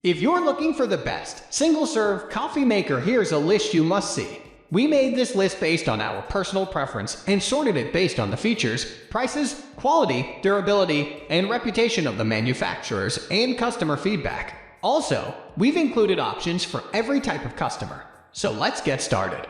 If you're looking for the best single-serve coffee maker, here's a list you must see. We made this list based on our personal preference and sorted it based on the features, prices, quality, durability, and reputation of the manufacturers and customer feedback. Also, we've included options for every type of customer. So let's get started.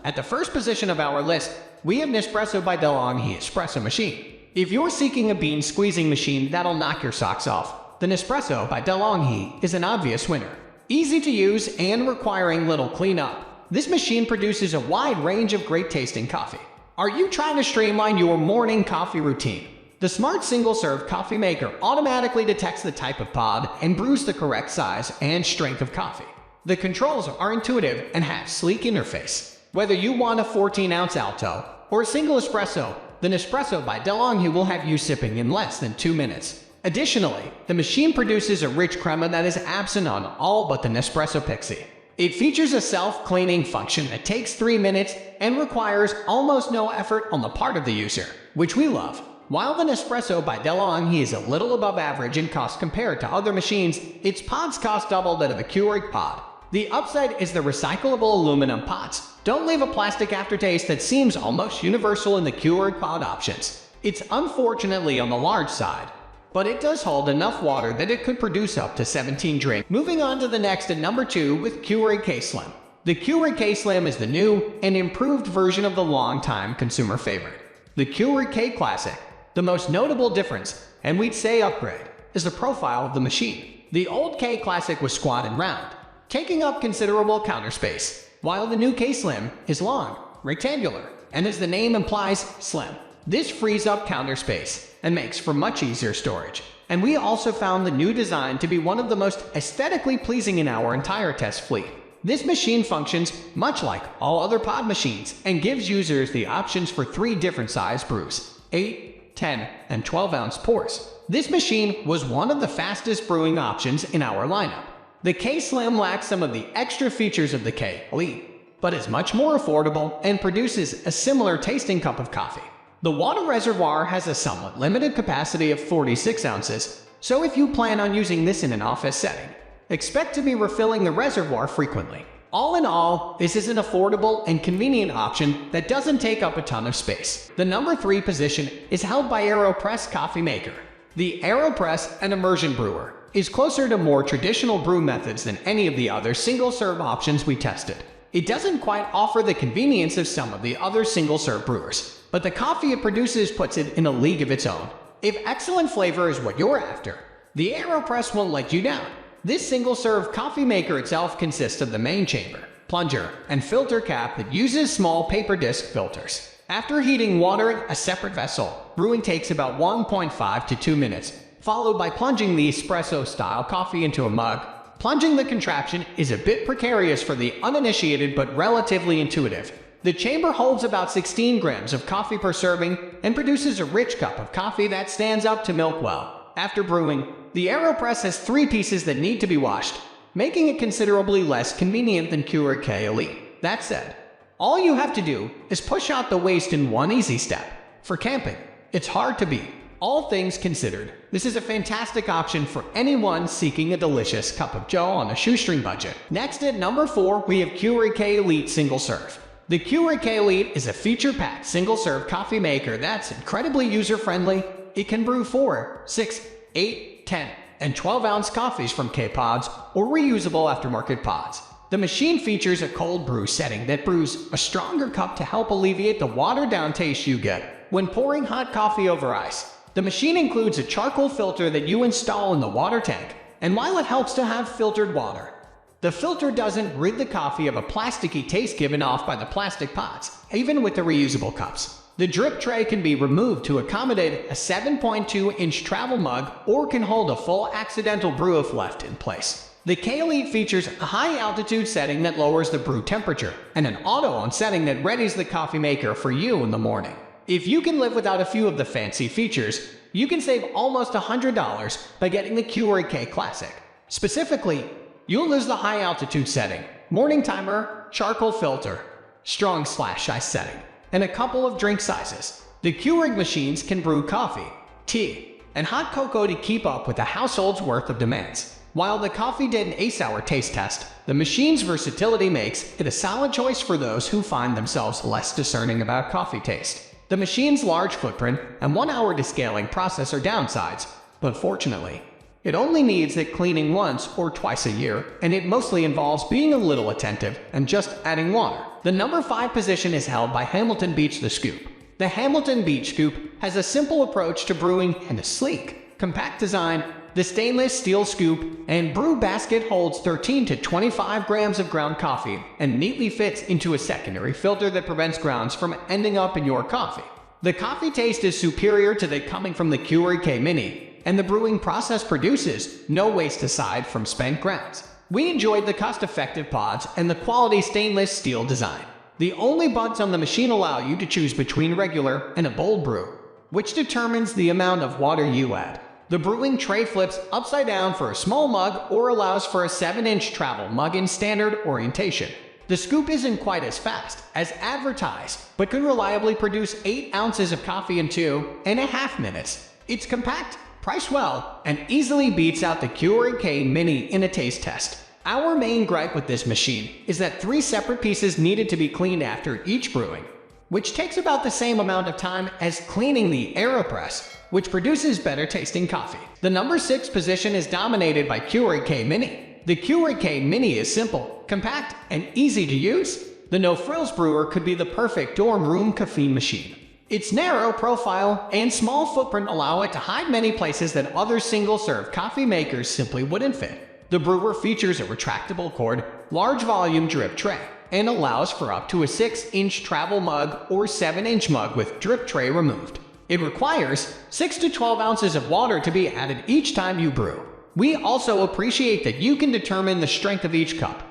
At the first position of our list, we have NESPRESSO by DeLonghi espresso machine. If you're seeking a bean squeezing machine that'll knock your socks off, the NESPRESSO by DeLonghi is an obvious winner. Easy to use and requiring little cleanup, this machine produces a wide range of great tasting coffee. Are you trying to streamline your morning coffee routine? The smart single-serve coffee maker automatically detects the type of pod and brews the correct size and strength of coffee. The controls are intuitive and have sleek interface. Whether you want a 14-ounce Alto or a single espresso, the NESPRESSO by DeLonghi will have you sipping in less than 2 minutes. Additionally, the machine produces a rich crema that is absent on all but the Nespresso Pixie. It features a self-cleaning function that takes 3 minutes and requires almost no effort on the part of the user, which we love. While the NESPRESSO by DeLonghi is a little above average in cost compared to other machines, its pods cost double that of a KEURIG pod. The upside is the recyclable aluminum pods don't leave a plastic aftertaste that seems almost universal in the KEURIG pod options. It's unfortunately on the large side, but it does hold enough water that it could produce up to 17 drinks. Moving on to the next at number 2 with KEURIG K-Slim. The KEURIG K-Slim is the new and improved version of the long-time consumer favorite, the KEURIG K-Classic. The most notable difference, and we'd say upgrade, is the profile of the machine. The old K-Classic was squat and round, taking up considerable counter space, while the new K-Slim is long, rectangular, and as the name implies, slim. This frees up counter space and makes for much easier storage. And we also found the new design to be one of the most aesthetically pleasing in our entire test fleet. This machine functions much like all other pod machines and gives users the options for 3 different size brews: 8, 10, and 12-ounce pours. This machine was one of the fastest brewing options in our lineup. The K-Slim lacks some of the extra features of the K-Elite, but is much more affordable and produces a similar tasting cup of coffee. The water reservoir has a somewhat limited capacity of 46 ounces, so if you plan on using this in an office setting, expect to be refilling the reservoir frequently. All in all, this is an affordable and convenient option that doesn't take up a ton of space. The number 3 position is held by AEROPRESS Coffee Maker. The AEROPRESS, an immersion brewer, is closer to more traditional brew methods than any of the other single-serve options we tested. It doesn't quite offer the convenience of some of the other single-serve brewers, but the coffee it produces puts it in a league of its own. If excellent flavor is what you're after, the AEROPRESS won't let you down. This single-serve coffee maker itself consists of the main chamber, plunger, and filter cap that uses small paper disc filters. After heating water in a separate vessel, brewing takes about 1.5 to 2 minutes, followed by plunging the espresso-style coffee into a mug. Plunging the contraption is a bit precarious for the uninitiated but relatively intuitive. The chamber holds about 16 grams of coffee per serving and produces a rich cup of coffee that stands up to milk well. After brewing, the AEROPRESS has 3 pieces that need to be washed, making it considerably less convenient than KEURIG K-Elite. That said, all you have to do is push out the waste in one easy step. For camping, it's hard to beat. All things considered, this is a fantastic option for anyone seeking a delicious cup of joe on a shoestring budget. Next at number 4, we have KEURIG K-Elite Single Serve. The KEURIG K-Elite is a feature-packed single-serve coffee maker that's incredibly user-friendly. It can brew 4, 6, 8, 10, and 12-ounce coffees from K-Pods or reusable aftermarket pods. The machine features a cold brew setting that brews a stronger cup to help alleviate the watered-down taste you get when pouring hot coffee over ice. The machine includes a charcoal filter that you install in the water tank, and while it helps to have filtered water, the filter doesn't rid the coffee of a plasticky taste given off by the plastic pods, even with the reusable cups. The drip tray can be removed to accommodate a 7.2-inch travel mug or can hold a full accidental brew if left in place. The K-Elite features a high-altitude setting that lowers the brew temperature and an auto-on setting that readies the coffee maker for you in the morning. If you can live without a few of the fancy features, you can save almost $100 by getting the KEURIG K-Classic. Specifically, you'll lose the high-altitude setting, morning timer, charcoal filter, strong/ice setting, and a couple of drink sizes. The KEURIG machines can brew coffee, tea, and hot cocoa to keep up with the household's worth of demands. While the coffee did an 8-hour taste test, the machine's versatility makes it a solid choice for those who find themselves less discerning about coffee taste. The machine's large footprint and 1-hour descaling process are downsides, but fortunately, it only needs it cleaning once or twice a year, and it mostly involves being a little attentive and just adding water. The number 5 position is held by Hamilton Beach The Scoop. The Hamilton Beach Scoop has a simple approach to brewing and a sleek, compact design. The stainless steel scoop and brew basket holds 13 to 25 grams of ground coffee and neatly fits into a secondary filter that prevents grounds from ending up in your coffee. The coffee taste is superior to that coming from the KEURIG K Mini, and the brewing process produces no waste aside from spent grounds. We enjoyed the cost-effective pods and the quality stainless steel design. The only buttons on the machine allow you to choose between regular and a bold brew, which determines the amount of water you add. The brewing tray flips upside down for a small mug or allows for a 7-inch travel mug in standard orientation. The scoop isn't quite as fast as advertised, but can reliably produce 8 ounces of coffee in 2.5 minutes. It's compact, priced well, and easily beats out the KEURIG K Mini in a taste test. Our main gripe with this machine is that 3 separate pieces needed to be cleaned after each brewing, which takes about the same amount of time as cleaning the AEROPRESS, which produces better tasting coffee. The number 6 position is dominated by KEURIG K Mini. The KEURIG K Mini is simple, compact, and easy to use. The no-frills brewer could be the perfect dorm room caffeine machine. Its narrow profile and small footprint allow it to hide many places that other single-serve coffee makers simply wouldn't fit. The brewer features a retractable cord, large volume drip tray, and allows for up to a 6-inch travel mug or 7-inch mug with drip tray removed. It requires 6 to 12 ounces of water to be added each time you brew. We also appreciate that you can determine the strength of each cup.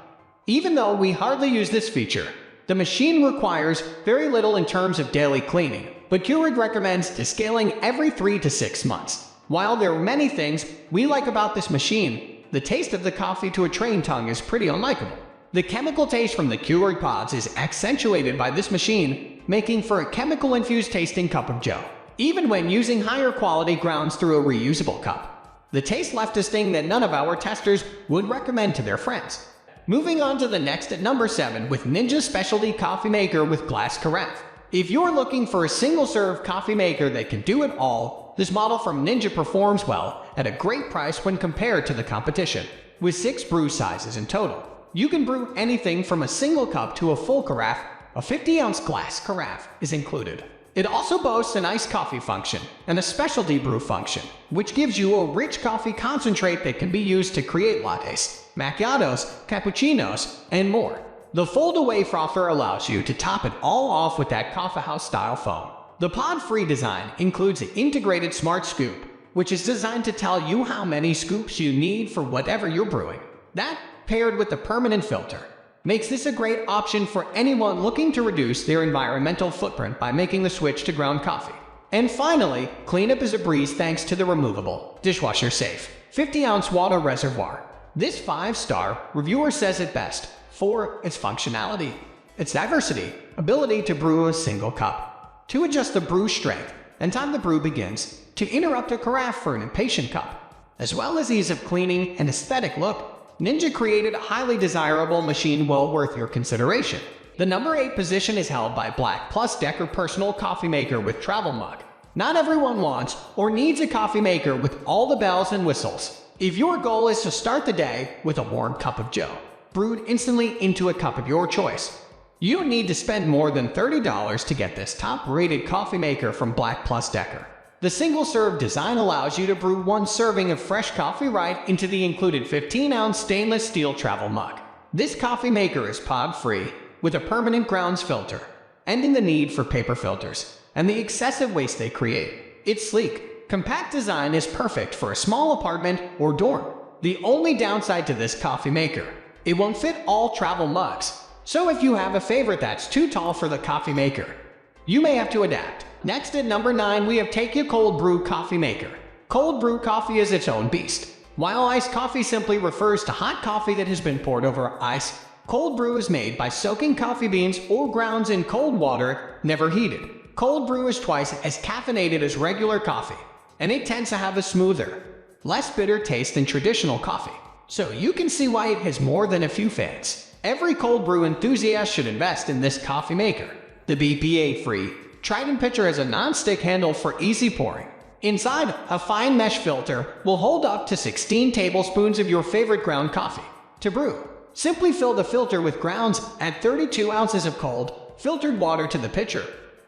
Even though we hardly use this feature, the machine requires very little in terms of daily cleaning, but KEURIG recommends descaling every 3 to 6 months. While there are many things we like about this machine, the taste of the coffee to a trained tongue is pretty unlikable. The chemical taste from the KEURIG pods is accentuated by this machine, making for a chemical-infused tasting cup of joe. Even when using higher quality grounds through a reusable cup, the taste left a sting that none of our testers would recommend to their friends. Moving on to the next at number 7 with Ninja Specialty Coffee Maker with Glass Carafe. If you're looking for a single-serve coffee maker that can do it all, this model from Ninja performs well at a great price when compared to the competition. With 6 brew sizes in total, you can brew anything from a single cup to a full carafe. A 50-ounce glass carafe is included. It also boasts an iced coffee function and a specialty brew function, which gives you a rich coffee concentrate that can be used to create lattes, macchiatos, cappuccinos, and more. The fold-away frother allows you to top it all off with that coffeehouse-style foam. The pod-free design includes an integrated smart scoop, which is designed to tell you how many scoops you need for whatever you're brewing. That, paired with the permanent filter, makes this a great option for anyone looking to reduce their environmental footprint by making the switch to ground coffee. And finally, cleanup is a breeze thanks to the removable, dishwasher-safe, 50-ounce water reservoir. This 5-star reviewer says it best for its functionality, its diversity, ability to brew a single cup, to adjust the brew strength and time the brew begins, to interrupt a carafe for an impatient cup, as well as ease of cleaning and aesthetic look. Ninja created a highly desirable machine well worth your consideration. The number 8 position is held by BLACK+DECKER Personal Coffee Maker with Travel Mug. Not everyone wants or needs a coffee maker with all the bells and whistles. If your goal is to start the day with a warm cup of joe, brewed instantly into a cup of your choice, you don't need to spend more than $30 to get this top-rated coffee maker from BLACK+DECKER. The single-serve design allows you to brew 1 serving of fresh coffee right into the included 15-ounce stainless steel travel mug. This coffee maker is pod-free, with a permanent grounds filter, ending the need for paper filters and the excessive waste they create. Its sleek, compact design is perfect for a small apartment or dorm. The only downside to this coffee maker, it won't fit all travel mugs. So if you have a favorite that's too tall for the coffee maker, you may have to adapt. Next at number 9 we have TAKEYA Cold Brew Coffee Maker. Cold brew coffee is its own beast. While iced coffee simply refers to hot coffee that has been poured over ice, cold brew is made by soaking coffee beans or grounds in cold water, never heated. Cold brew is twice as caffeinated as regular coffee, and it tends to have a smoother, less bitter taste than traditional coffee. So you can see why it has more than a few fans. Every cold brew enthusiast should invest in this coffee maker. The BPA-free Triton pitcher has a non-stick handle for easy pouring. Inside, a fine mesh filter will hold up to 16 tablespoons of your favorite ground coffee. To brew, simply fill the filter with grounds, add 32 ounces of cold, filtered water to the pitcher,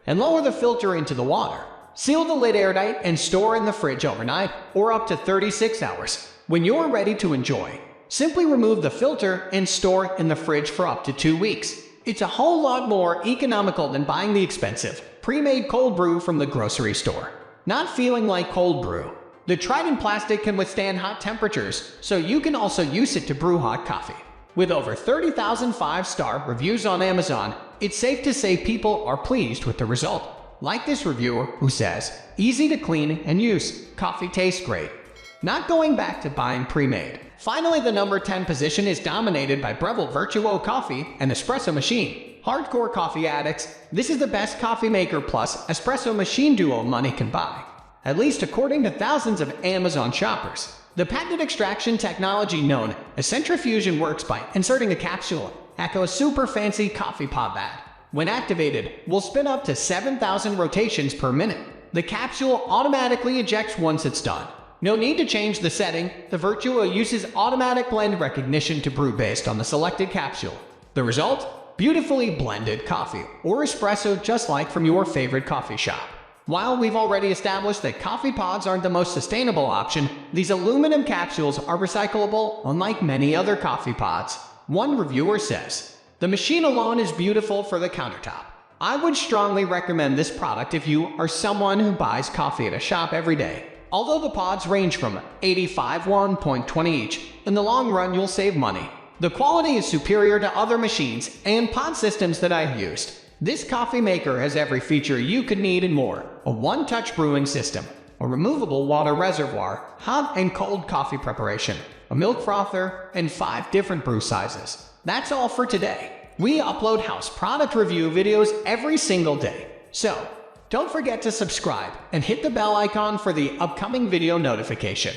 and lower the filter into the water. Seal the lid airtight and store in the fridge overnight or up to 36 hours. When you're ready to enjoy, simply remove the filter and store in the fridge for up to 2 weeks. It's a whole lot more economical than buying the expensive, pre-made cold brew from the grocery store. Not feeling like cold brew? The Triton plastic can withstand hot temperatures, so you can also use it to brew hot coffee. With over 30,000 5-star reviews on Amazon, it's safe to say people are pleased with the result. Like this reviewer who says, easy to clean and use, coffee tastes great. Not going back to buying pre-made. Finally, the number 10 position is dominated by BREVILLE VERTUO coffee and espresso machine. Hardcore coffee addicts, this is the best coffee maker plus espresso machine duo money can buy. At least according to thousands of Amazon shoppers. The patented extraction technology known as centrifusion works by inserting a capsule into a super fancy coffee pod that, when activated, will spin up to 7,000 rotations per minute. The capsule automatically ejects once it's done. No need to change the setting. The VERTUO uses automatic blend recognition to brew based on the selected capsule. The result? Beautifully blended coffee or espresso just like from your favorite coffee shop. While we've already established that coffee pods aren't the most sustainable option, these aluminum capsules are recyclable unlike many other coffee pods. One reviewer says, the machine alone is beautiful for the countertop. I would strongly recommend this product if you are someone who buys coffee at a shop every day. Although the pods range from 85–1.20 each, in the long run you'll save money. The quality is superior to other machines and pod systems that I've used. This coffee maker has every feature you could need and more. A one-touch brewing system, a removable water reservoir, hot and cold coffee preparation, a milk frother, and 5 different brew sizes. That's all for today. We upload house product review videos every single day. So, don't forget to subscribe and hit the bell icon for the upcoming video notification.